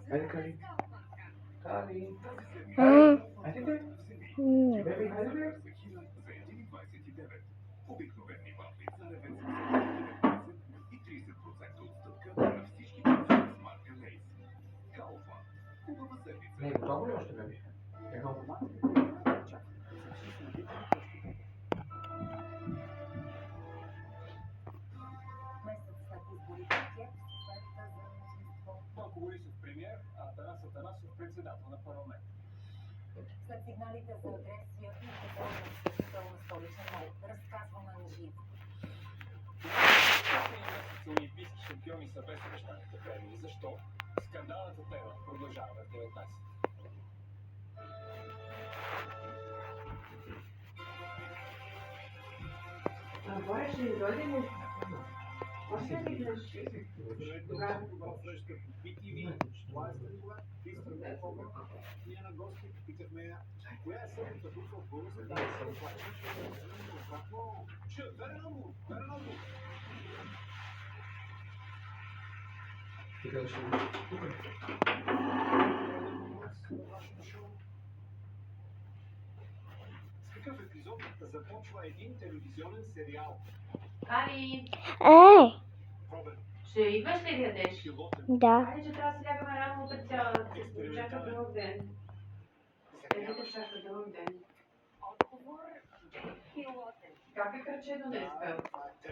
Hadi Kali. Kali. М, Hadi be. м. Bebeğim hadi be. Не, готово ли още, бебе? Его. Бойко Борисов премиер, а Атанас Атанасов председател на парламент. След сигналите за агресия и подобна на столична разказваме на живо. Олимпийски шампиони са без обещаните премии. Защо? Скандалната тема продължава в 19. Горе ще ни дойде ли? Още ли гледаш? Добра среща по BTV. Това е Станислав. Ние на гости попитахме я, коя е съдната буква в българската Верно! Ти къде ще бъдеш? С какъв епизод започва един телевизионен сериал? Али, Ей, ще идваш ли да ядеш? да. Айде, че трябва да си лягаме рано утре цяла. Ще чака дълъг ден. Те чака дълъг ден. Как е кръчето днеска?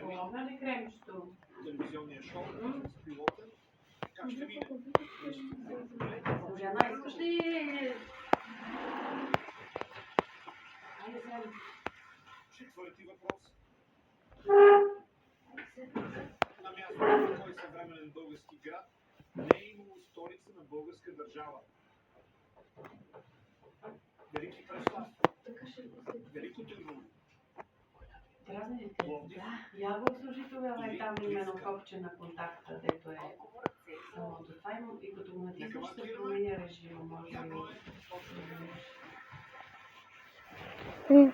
Помогна ли кремчето? Телевизионния шоу с пилотен. Как ще мине? Божана, искаш ли? Айде, сега. Четвърти въпрос. На място на кой съвременен български град не е имало столица на българска държава? Велики Преслав. Велико Търново. Дразните? Да. Я го служи тогава и там има едно копче на контакта, дето е самото. Това има и като го натиснеш се променя режима, може да го М.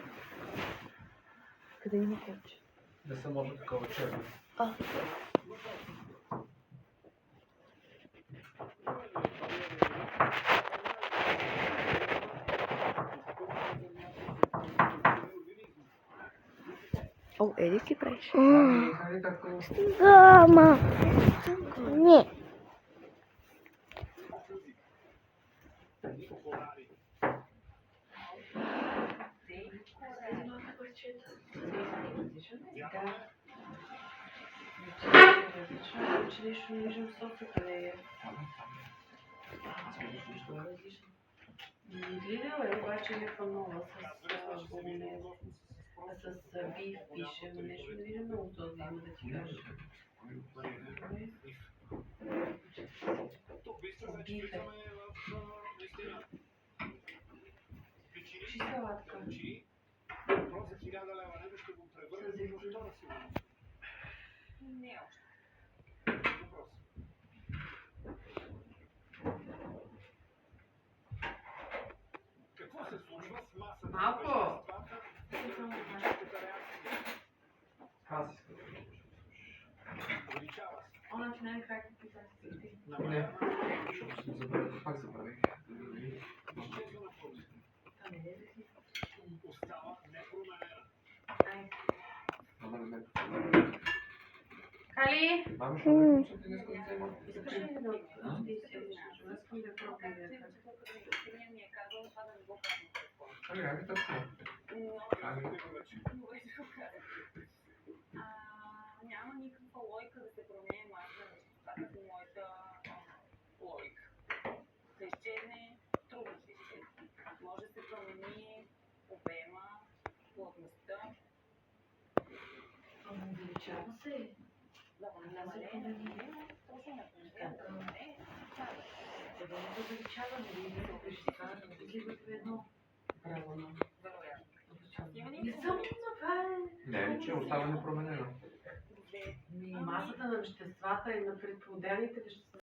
къде има копче? Да се може такова черно. О, Еди ли правиш? Хайде, татко. Мама. Не. Да. Че нещо не виждам сока, къде е. Гледал е, обаче някаква нова с болонез. С биф пише, но нещо не виждам много този има да ти кажа. Биф е. Ши салатка. Въпрос за 1000 лева. Него ще го превърне в втора сигурно. Не още. Въпрос. Какво се случва с масата? Малко! Аз искам да го Увеличава се. Она че не как ти си. Не, защото съм забравил. Пак забравих. Изчезва на пълни. Остава непроменена. Кали! Мама, ще да включа ти днес да взема. Искаш ли да искам да пробвам. Ами, айде татко. Ами. Няма никаква логика да се промени масата на веществата по моята логика. Да изчезне, трудно ще изчезне. Може да се промени обема, плътността. Увеличава се. Да, намаление, точно на промени. не за увеличаване, не за вещества, изливат в едно. Право на. Не съм това Не, ли, че остава непроменено. масата на веществата и на предподелните вещества